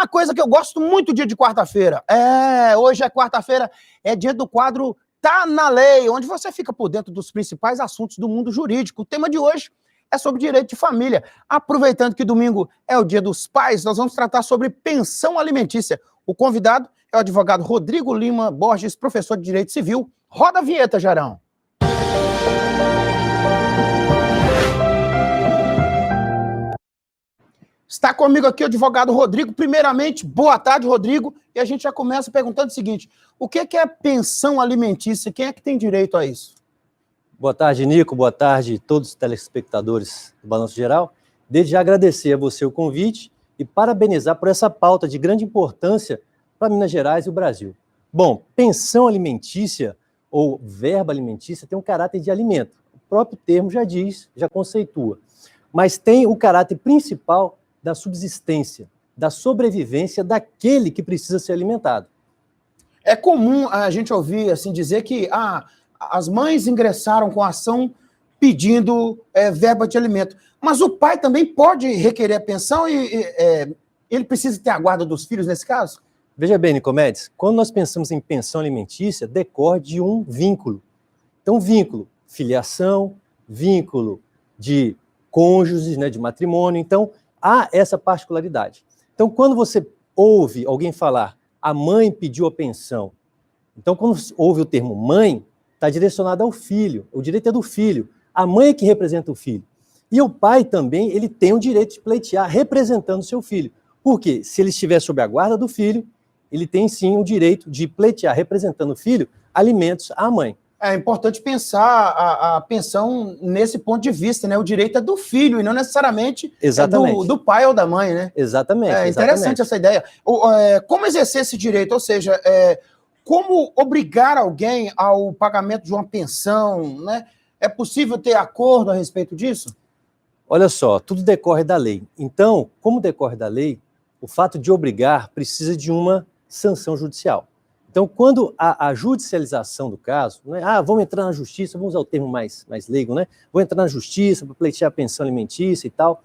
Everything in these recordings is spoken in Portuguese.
uma coisa que eu gosto muito dia de quarta-feira. Hoje é quarta-feira, é dia do quadro Tá na Lei, onde você fica por dentro dos principais assuntos do mundo jurídico. O tema de hoje é sobre direito de família. Aproveitando que domingo é o dia dos pais, nós vamos tratar sobre pensão alimentícia. O convidado é o advogado Rodrigo Lima Borges, professor de Direito Civil. Roda a vinheta, Jarão. Está comigo aqui o advogado Rodrigo. Primeiramente, boa tarde, Rodrigo. E a gente já começa perguntando o seguinte: o que é pensão alimentícia? Quem é que tem direito a isso? Boa tarde, Nico. Boa tarde a todos os telespectadores do Balanço Geral. Desde já agradecer a você o convite e parabenizar por essa pauta de grande importância para Minas Gerais e o Brasil. Bom, pensão alimentícia ou verba alimentícia tem um caráter de alimento. O próprio termo já diz, já conceitua. Mas tem o caráter principal da subsistência, da sobrevivência daquele que precisa ser alimentado. É comum a gente ouvir assim dizer que as mães ingressaram com a ação pedindo verba de alimento, mas o pai também pode requerer a pensão e ele precisa ter a guarda dos filhos nesse caso? Veja bem, Nicomedes, quando nós pensamos em pensão alimentícia, decorre de um vínculo. Então, vínculo, filiação, vínculo de cônjuges, né, de matrimônio. Então, há essa particularidade. Então, quando você ouve alguém falar, a mãe pediu a pensão, então, quando ouve o termo mãe, está direcionado ao filho, o direito é do filho, a mãe é que representa o filho. E o pai também, ele tem o direito de pleitear representando o seu filho. Por quê? Se ele estiver sob a guarda do filho, ele tem sim o direito de pleitear representando o filho alimentos à mãe. É importante pensar a pensão nesse ponto de vista, né? O direito é do filho e não necessariamente do pai ou da mãe, né? Exatamente. É interessante essa ideia. Como exercer esse direito? Ou seja, como obrigar alguém ao pagamento de uma pensão, né? É possível ter acordo a respeito disso? Olha só, tudo decorre da lei. Então, como decorre da lei, o fato de obrigar precisa de uma sanção judicial. Então, quando a judicialização do caso, né, vamos entrar na justiça, vamos usar o termo mais leigo, né? Vou entrar na justiça para pleitear a pensão alimentícia e tal.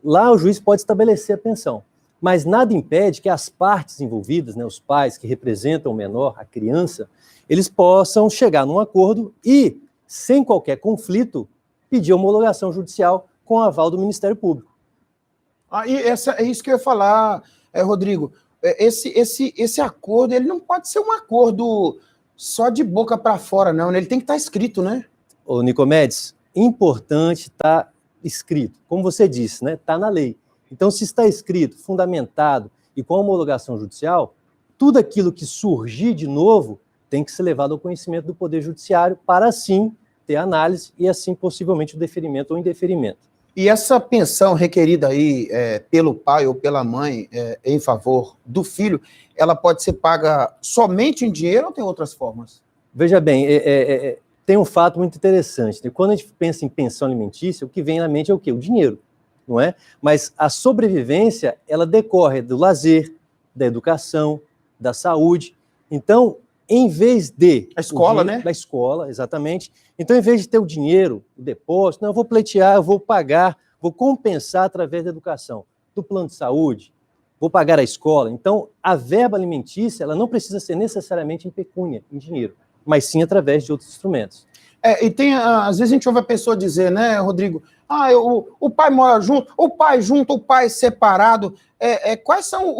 Lá o juiz pode estabelecer a pensão, mas nada impede que as partes envolvidas, né, os pais que representam o menor, a criança, eles possam chegar num acordo e, sem qualquer conflito, pedir homologação judicial com o aval do Ministério Público. É isso que eu ia falar, Rodrigo. Esse acordo, ele não pode ser um acordo só de boca para fora, não, né? Ele tem que estar escrito, né? Ô, Nicomedes, importante estar escrito. Como você disse, né? Está na lei. Então, se está escrito, fundamentado e com homologação judicial, tudo aquilo que surgir de novo tem que ser levado ao conhecimento do Poder Judiciário para, assim, ter análise e, assim, possivelmente, o deferimento ou indeferimento. E essa pensão requerida aí pelo pai ou pela mãe em favor do filho, ela pode ser paga somente em dinheiro ou tem outras formas? Veja bem, tem um fato muito interessante. Né? Quando a gente pensa em pensão alimentícia, o que vem na mente é o quê? O dinheiro, não é? Mas a sobrevivência, ela decorre do lazer, da educação, da saúde. Então, em vez de... A escola, né? Da escola, exatamente. Então, em vez de ter o dinheiro, o depósito, não, eu vou pleitear, eu vou pagar, vou compensar através da educação, do plano de saúde, vou pagar a escola. Então, a verba alimentícia, ela não precisa ser necessariamente em pecúnia, em dinheiro, mas sim através de outros instrumentos. E tem, às vezes a gente ouve a pessoa dizer, né, Rodrigo, o pai mora junto, o pai separado. Quais são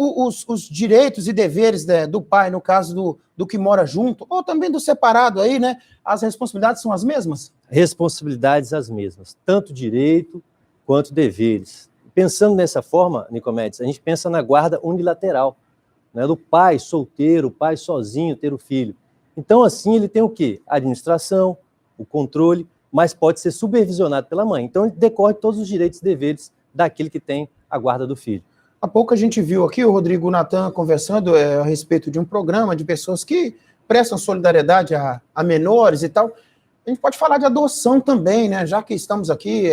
os direitos e deveres do pai, no caso do que mora junto, ou também do separado aí, né? As responsabilidades são as mesmas? Responsabilidades as mesmas, tanto direito quanto deveres. Pensando nessa forma, Nicomedes, a gente pensa na guarda unilateral, né, do pai solteiro, o pai sozinho ter o filho. Então, assim, ele tem o quê? A administração, o controle, mas pode ser supervisionado pela mãe. Então, decorre todos os direitos e deveres daquele que tem a guarda do filho. Há pouco a gente viu aqui o Rodrigo e o Natan conversando a respeito de um programa de pessoas que prestam solidariedade a menores e tal. A gente pode falar de adoção também, né? Já que estamos aqui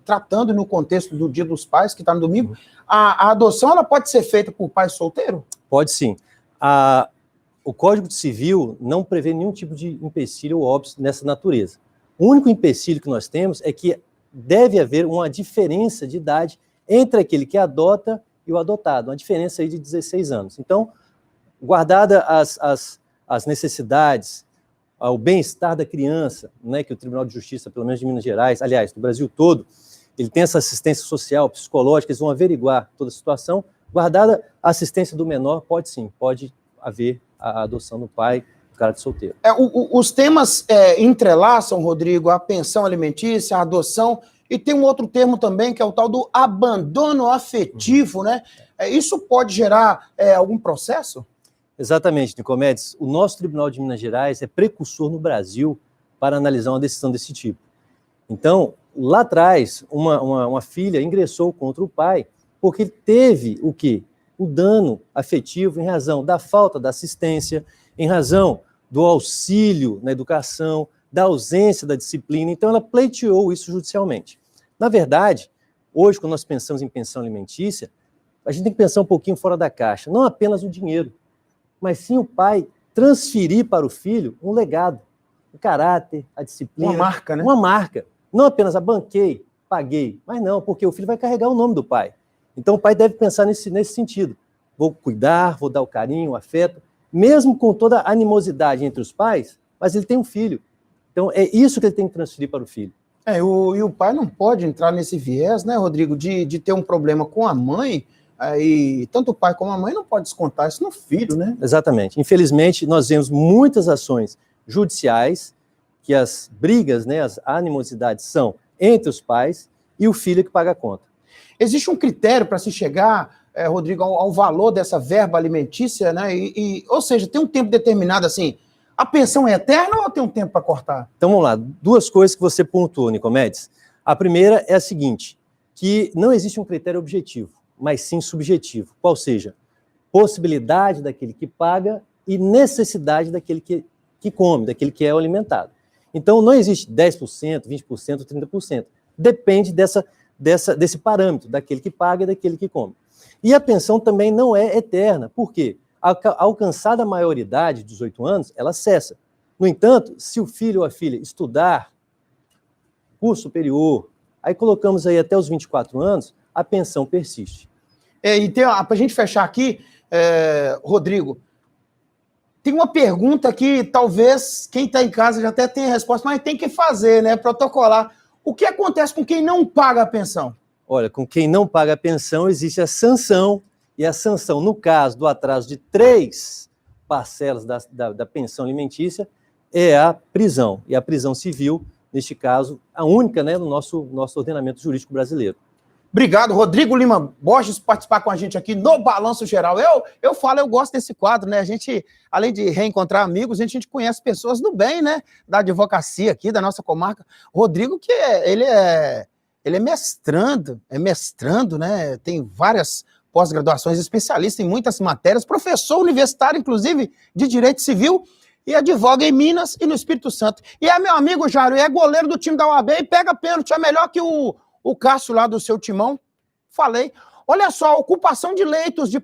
tratando no contexto do Dia dos Pais, que está no domingo. A adoção, ela pode ser feita por pai solteiro? Pode sim. O Código Civil não prevê nenhum tipo de empecilho ou óbice nessa natureza. O único empecilho que nós temos é que deve haver uma diferença de idade entre aquele que adota e o adotado, uma diferença aí de 16 anos. Então, guardada as necessidades, o bem-estar da criança, né, que o Tribunal de Justiça, pelo menos de Minas Gerais, aliás, do Brasil todo, ele tem essa assistência social, psicológica, eles vão averiguar toda a situação. Guardada a assistência do menor, pode haver a adoção do pai, do caráter solteiro. Os temas entrelaçam, Rodrigo, a pensão alimentícia, a adoção, e tem um outro termo também, que é o tal do abandono afetivo, né? Isso pode gerar algum processo? Exatamente, Nicomedes. O nosso Tribunal de Minas Gerais é precursor no Brasil para analisar uma decisão desse tipo. Então, lá atrás, uma filha ingressou contra o pai porque ele teve o quê? O dano afetivo em razão da falta da assistência, em razão do auxílio na educação, da ausência da disciplina. Então, ela pleiteou isso judicialmente. Na verdade, hoje, quando nós pensamos em pensão alimentícia, a gente tem que pensar um pouquinho fora da caixa. Não apenas o dinheiro, mas sim o pai transferir para o filho um legado, o caráter, a disciplina. Uma marca, né? Uma marca. Não apenas banquei, paguei, mas não, porque o filho vai carregar o nome do pai. Então o pai deve pensar nesse sentido. Vou cuidar, vou dar o carinho, o afeto, mesmo com toda a animosidade entre os pais, mas ele tem um filho. Então é isso que ele tem que transferir para o filho. E o pai não pode entrar nesse viés, né, Rodrigo, de ter um problema com a mãe. Aí, tanto o pai como a mãe não pode descontar isso no filho, né? Exatamente. Infelizmente, nós vemos muitas ações judiciais que as brigas, né, as animosidades são entre os pais e o filho que paga a conta. Existe um critério para se chegar, Rodrigo, ao valor dessa verba alimentícia, né? Ou seja, tem um tempo determinado, assim, a pensão é eterna ou tem um tempo para cortar? Então, vamos lá. Duas coisas que você pontuou, Nicomedes. A primeira é a seguinte, que não existe um critério objetivo, mas sim subjetivo. Qual seja, possibilidade daquele que paga e necessidade daquele que come, daquele que é alimentado. Então, não existe 10%, 20%, 30%. Depende desse parâmetro, daquele que paga e daquele que come. E a pensão também não é eterna. Por quê? Alcançada a maioridade, 18 anos, ela cessa. No entanto, se o filho ou a filha estudar curso superior, aí colocamos aí até os 24 anos, a pensão persiste. E para a gente fechar aqui, Rodrigo, tem uma pergunta que talvez quem está em casa já até tenha resposta, mas tem que fazer, né? Protocolar. O que acontece com quem não paga a pensão? Olha, com quem não paga a pensão existe a sanção, e a sanção, no caso do atraso de 3 parcelas da pensão alimentícia, é a prisão. E a prisão civil, neste caso, a única, né, no nosso ordenamento jurídico brasileiro. Obrigado, Rodrigo Lima Borges, por participar com a gente aqui no Balanço Geral. Eu falo, eu gosto desse quadro, né? A gente, além de reencontrar amigos, a gente conhece pessoas do bem, né? Da advocacia aqui, da nossa comarca. Rodrigo, que ele é mestrando, né? Tem várias pós-graduações, especialista em muitas matérias, professor universitário, inclusive, de Direito Civil, e advoga em Minas e no Espírito Santo. E é meu amigo, Jário, é goleiro do time da UAB e pega pênalti, é melhor que o Cássio lá do seu timão. Falei. Olha só, a ocupação de leitos de